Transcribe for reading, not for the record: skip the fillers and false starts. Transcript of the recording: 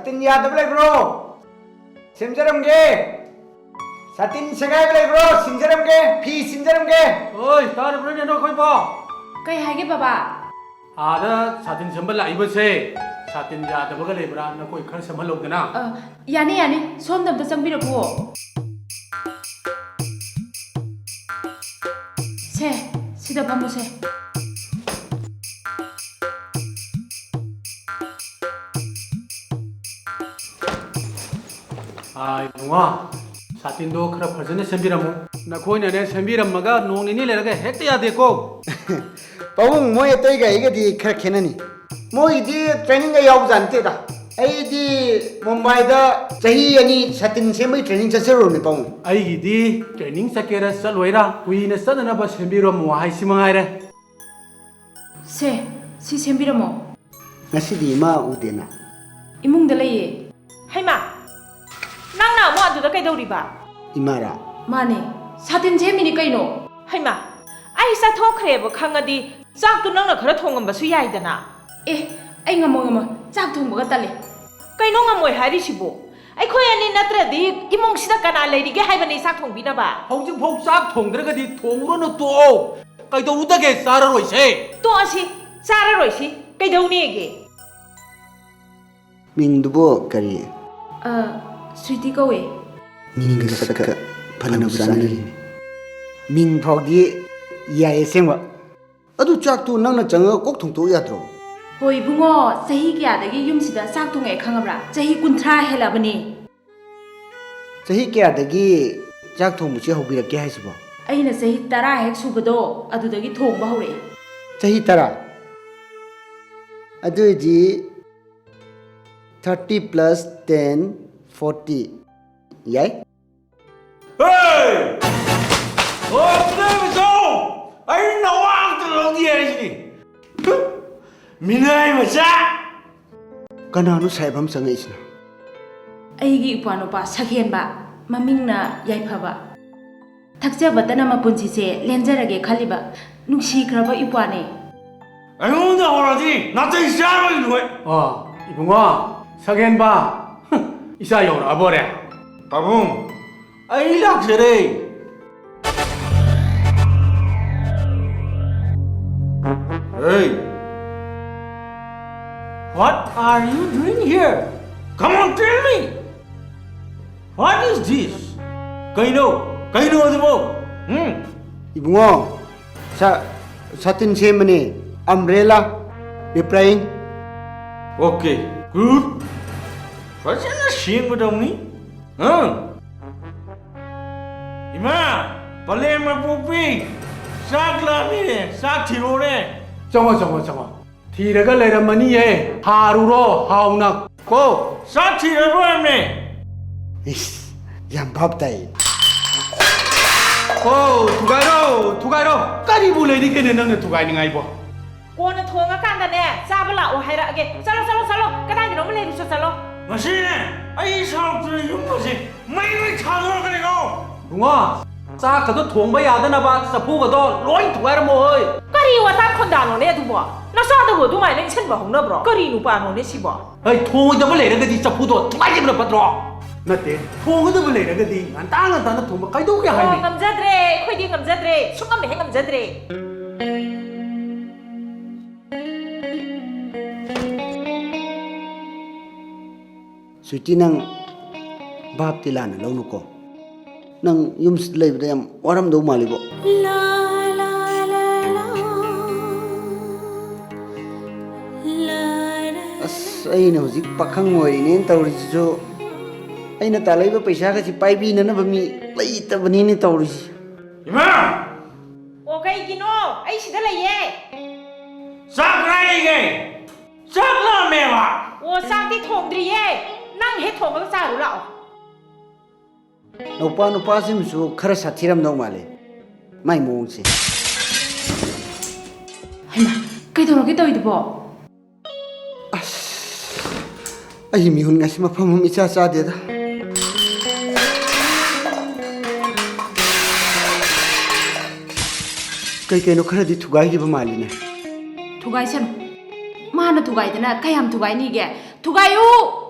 사틴 야드블레 브로 심저럼게 사틴 세가이블레 브로 심저럼게 피 심저럼게 어이 다른 분이 너 거기 봐. Kay hage baba. 아다 사진 선발 라이브세 사진 야다 버가 레브라 너 거기 칼 선발 로그나. Yani yani. Som dam ta changbira ko. Se, sida bambu se. 아 이봉아 사진도 그래 퍼전에 선비라모. 나 거기네 선비람마가 농니니 레라가 했대야 되고. पाऊं मोये तो इका इका दी खर खेननी मोई दी ट्रेनिंग का याव जानते दा आई दी मुंबई दा सही यानी सतिन से मैं ट्रेनिंग चसे रो ने पाऊं ꯑꯩꯒꯤꯗꯤ ꯇ꯭ꯔꯦꯅꯤꯡ ꯆꯠꯀꯦꯔ ꯆꯠꯂꯣꯏꯔ ꯀꯨꯏꯅ ꯆꯠꯅꯅꯕ ꯁꯦꯝꯕꯤꯔꯝꯃꯣ ꯍꯥꯏꯁꯤ ꯃꯉꯥꯏꯔꯦ Se, si sembiramo. ngasi ma udena Imung da laye. Haima, nang na mo adu da kai dauri ba? imara Mane, satin je mini kaino. Haima, ai sa thokre ba khangadi chak tu nang na khara thongam ba su yai dana. Eh, ai ngamo chak thong ba tale. Kai no ngamoi hari sibo. Ai khoi ani natra di imong sida kana leiri ge hai ba nei sak thong bi na ba. ꯍꯧꯖꯤꯛꯐꯥꯎ ꯆꯥꯛ ꯊꯣꯡꯗ꯭ꯔꯒꯗꯤ ꯊꯣꯡꯉꯨꯔꯅꯨ ꯇꯣꯛꯑꯣ ꯀꯩꯗꯧꯔꯨꯗꯒꯦ ꯆꯥꯔꯔꯣꯏꯁꯦ To asi chara roi si kai dau ne ge. ming dubo kari Sweetie kawe. ming ga saka phana busana ri ming phau di ya ye sengwa adu chak tu nang na chang kok thong to ya tro Hoi bungo, sahi kya dagi yum sida sak thong e khangabra. Sahi kunthra hela bani. sahi kya dagi chak thong mu che hobi ra ke hai sibo Aina sahi tara hek subado adu dagi thong ba hore. sahi tara adu ji 30 plus 10 40 yai Hey! Oh, please go! I know how to love the energy. Minay macha. kananu saibam sanga isna Aigi upanupa sakhen ba mamingna yaifaba. Thakjabata na mapunsi se lenjarage khaliba nungsi khraba ipane. I want the already. Nothing shall do it. 아 이봉아 석현봐 이사 여라 버래 Tabung. I like today. Hey. What are you doing here? Come on, tell me. What is this? Kaino adibo. ibungo satin semane umbrella replying Okay, good. Fazendo xingo da uni? Ima, palema pupi. Sak la mire, sak tirore. 정어 뒤래가 내려머니에 하루로 하우나 고 Sak tirore me. is yam bab tai 고 두가이로 까리부 레디게네 너네 두가이니 아이보 Ko na thonga kan da ne, cha ba la o hai ra ge. Salo, ka dai no me le su salo. Machine, ai sao tu yung mo si. Mai chalo ka ni go. 붕아 싹가도 통바 야드나봐 사푸가도 로이 두가이로 뭐이 Kari wa ta khon da no ne du bo. Na sa da bo du mai leng chen ba hong na bro. Kari nu pa no ne si bo. 아이 통이다 레라가디 사푸도 두가이지브라 빠드로 나때 통이다 레라가디 안땅 통바 까이도게 Oh, 하이니 ngam jadre, khoi di ngam jadre. Su ngam he ngam jadre. suti nang bab tilana lo nuko nang yum leib da yam waram do malibo as aina hozik pakhang oi ne tawri jo aina talaiba paisa ga si paibi na ba mi leita bani ne tawri Ima, O kai gino, ai si da la ye. sak rai ge. Sak la me ba. O sa ti thong dri ye. Nang he thong ga sa ru la. no pa sim su khara sathiram no male mai mong se Haima, kai doro ke toy bo. ai mi hun ngasi ma pham mi cha cha de da kai no khara di thugai gi ba mali ne Thugai san. Mana thugai dana kayam thugai ni ge. Thugai u.